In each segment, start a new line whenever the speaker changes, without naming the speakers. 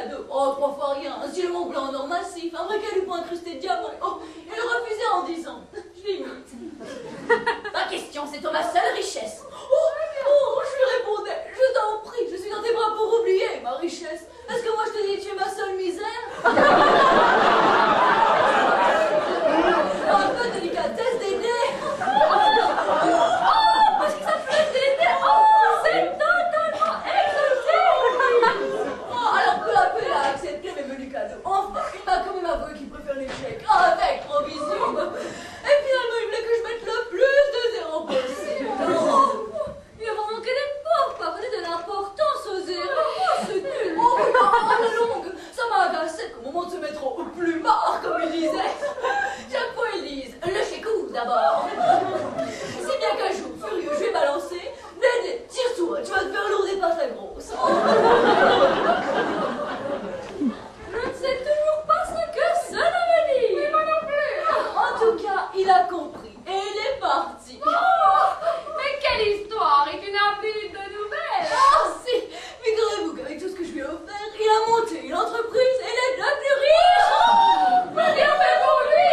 cadeau. Oh, 3 fois rien. Un stylo Mont Blanc en or massif, un vrai calup incrusté de diamants. Oh, il le refusait en disant, je l'imite. Ma question, c'est ma seule richesse. Oh, je lui répondais, je t'en prie, je suis dans tes bras pour oublier ma richesse. Est-ce que moi je te dis que tu es ma seule misère? Un peu de délicatesse d'aider. Oh, parce que ça flotte d'aider. Oh, c'est totalement exotique. Oh, alors peu à peu, il a accepté mes menus cadeaux. Enfin, il m'a quand même avoué qu'il préfère les chèques avec provision. Et finalement, il voulait que je mette le plus de zéro possible. Oh, il va manquer des pauvres, pas donner de l'importance aux zéros. Oh, c'est nul. Oh, non, à la longue, ça m'a agacé qu'au moment de se mettre au plumard, comme il disait. Chaque fois, ils disent le chécou d'abord. Si bien qu'un jour, furieux, je vais balancer. Dédé, tire-toi, tu vas te faire lourder par ta grosse. Oh. Je ne sais toujours pas ce que cela veut dire. Mais moi non plus. En tout cas, il a compris et il est parti.
Oh, mais quelle histoire! Et tu n'as plus de nouvelles?
Ah si, figurez-vous qu'avec tout ce que je lui ai offert, il a monté une entreprise et il est devenu riche.
Oh, mais bien fait pour lui!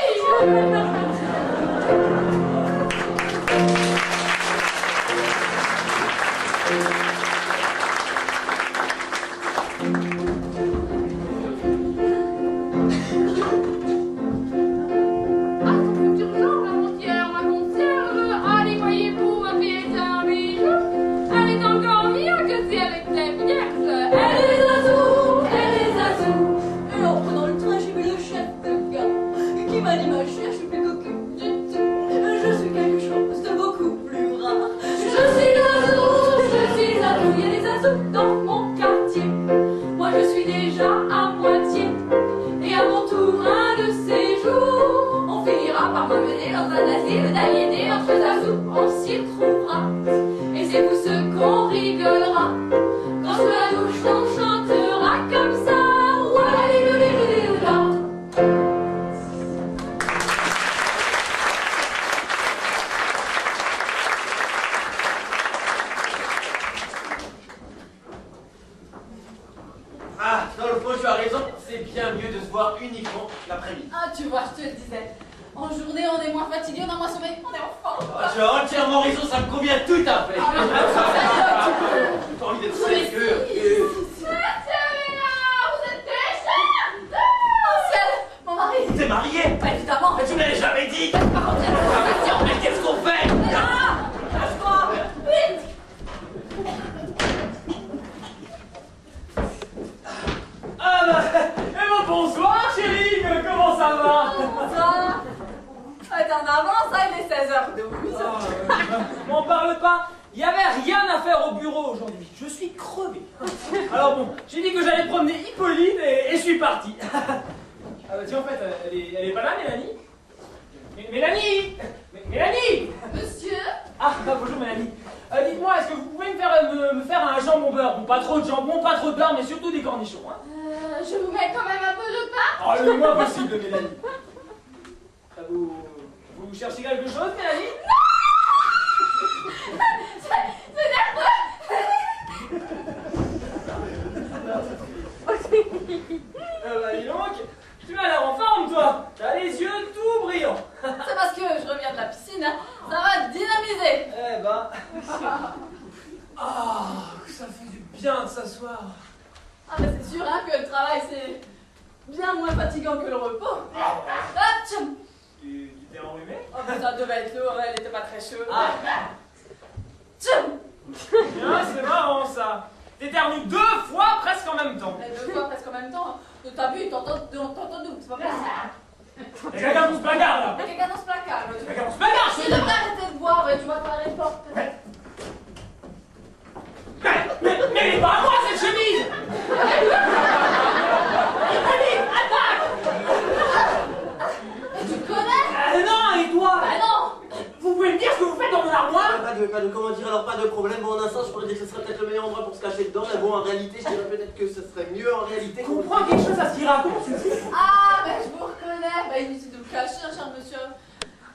Ah, ben je vous reconnais. Ben inutile de vous cacher, cher monsieur.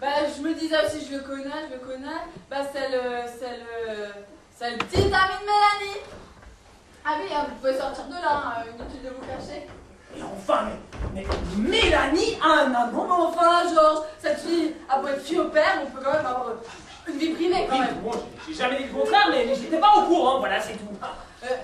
Ben je me disais aussi, je le connais. Ben c'est le petit ami de Mélanie. Ah oui, hein, vous pouvez sortir de là, inutile de vous cacher.
Mélanie a un amant.
Enfin, Georges, cette fille, à beau être fille au père, on peut quand même avoir une vie privée quand
Oui,
même.
bon, j'ai jamais dit le contraire, mais j'étais pas au courant, voilà, c'est tout.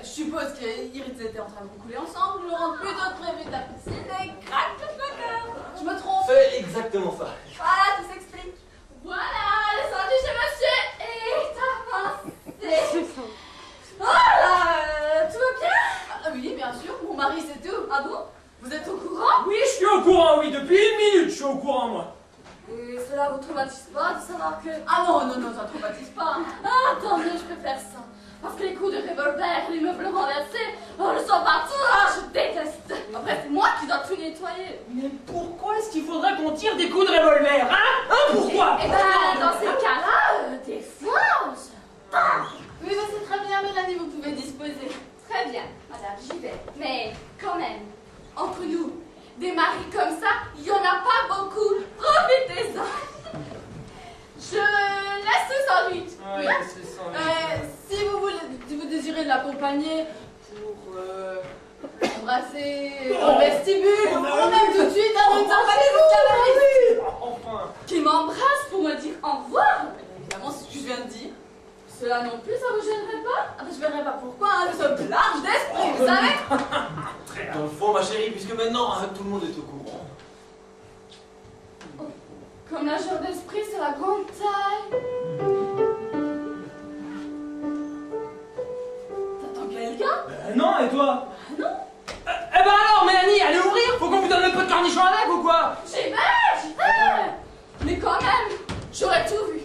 Je suppose qu'hier ils étaient en train de couler ensemble, je rentre plus tôt prévu de la piscine et crac, le cœur. Je me trompe.
C'est exactement ça.
Voilà, tout s'explique. Voilà, descendu chez monsieur est avancé. Voilà, tout va bien? Ah oui, bien sûr, mon mari c'est tout. Ah bon? Vous êtes au courant?
Oui, je suis au courant, oui, depuis 1 minute, je suis au courant, moi.
Et cela vous traumatise pas de savoir que... Ah non, non, non, ça traumatise pas. Ah, tant mieux, je préfère ça. Parce que les coups de revolver, les meubles renversés, oh, le sang partout, ah, je déteste. Après, c'est moi qui dois tout nettoyer.
Mais pourquoi est-ce qu'il faudrait qu'on tire des coups de revolver, hein? Pourquoi?
Eh ben, dans ces cas-là, des fois, Oui, mais c'est très bien, Mélanie, vous pouvez disposer. Très bien, madame, j'y vais. Mais, quand même, entre nous, des maris comme ça, il n'y en a pas beaucoup. Profitez-en. Je laisse ce sandwich.
Ouais, c'est ça.
Si vous désirez l'accompagner pour l'embrasser au vestibule, ou même tout de suite avant de s'emballer le camariste
Enfin.
qui m'embrasse pour me dire au revoir. Évidemment, ce que je viens de dire, cela non plus, ça vous gênerait pas? Ah ben, je verrais pas pourquoi, hein, nous sommes larges d'esprit, vous savez?
Dans le fond, ma chérie, puisque maintenant tout le monde est au courant.
Comme largeur d'esprit, c'est la grande taille. T'attends quelqu'un?
Non, et toi?
Non.
Eh ben alors, Mélanie, allez ouvrir. Faut qu'on vous donne un peu de cornichon avec ou quoi?
J'y vais. Mais quand même, j'aurais tout vu.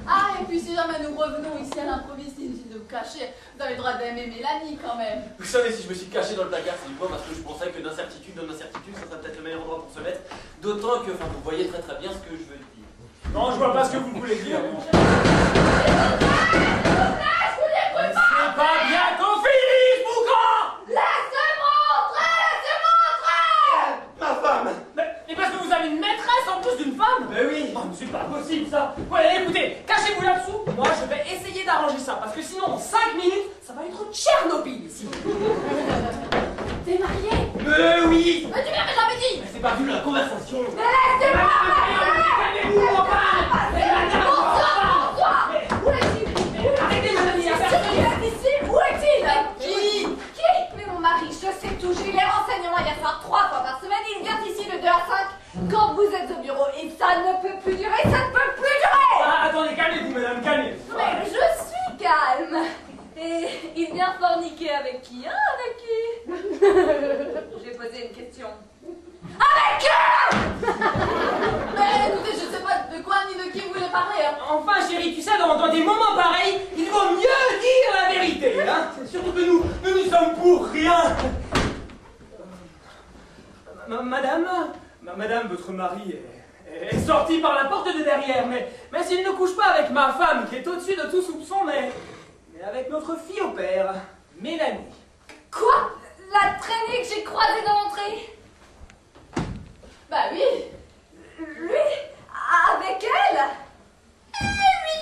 Ah, et puis si jamais nous revenons ici à l'improviste, inutile de vous cacher, vous avez le droit d'aimer Mélanie quand même.
Vous savez, si je me suis caché dans le placard, c'est du point parce que je pensais que d'incertitude en incertitude, ça serait peut-être le meilleur endroit pour se mettre. D'autant que, enfin, vous voyez très très bien ce que je veux dire.
Non, je vois pas ce que vous voulez dire. C'est pas bientôt fini, ce boucan!
Laissez-moi entrer.
Ma femme!
Mais parce que vous avez une maîtresse en plus d'une femme?
Mais oui!
Oh, mais c'est pas possible ça! Ouais, écoutez, cachez-vous là-dessous, moi je vais essayer d'arranger ça, parce que sinon en 5 minutes, ça va être Tchernobyl ici!
T'es marié?
Mais oui!
Mais tu me l'avais jamais dit.
Mais c'est pas vu la conversation!
Laissez-moi
Calmez-vous, on parle!
Où est-il?
Arrêtez, Mélanie, à faire
Ici, où est-il? Qui? Mais mon mari, je sais tout, j'ai eu les renseignements hier soir 3 fois par semaine, il vient ici de 2 à 5 quand vous êtes au bureau et ça ne peut plus durer, ça ne peut plus durer.
Ah, attendez, calmez-vous, madame, calmez-vous!
Mais je suis calme. Et il vient forniquer avec qui? Hein, avec qui? J'ai posé une question. Avec eux! Mais écoutez, je sais pas de quoi ni de qui vous voulez parler. Hein.
Enfin, chérie, tu sais, dans des moments pareils, il vaut mieux dire la vérité, hein? Surtout que nous sommes pour rien! Madame, votre mari est sorti par la porte de derrière, mais s'il ne couche pas avec ma femme, qui est au-dessus de tout soupçon, mais avec notre fille au père, Mélanie.
Quoi? La traînée que j'ai croisée dans l'entrée? Bah oui, lui, avec elle. Eh oui.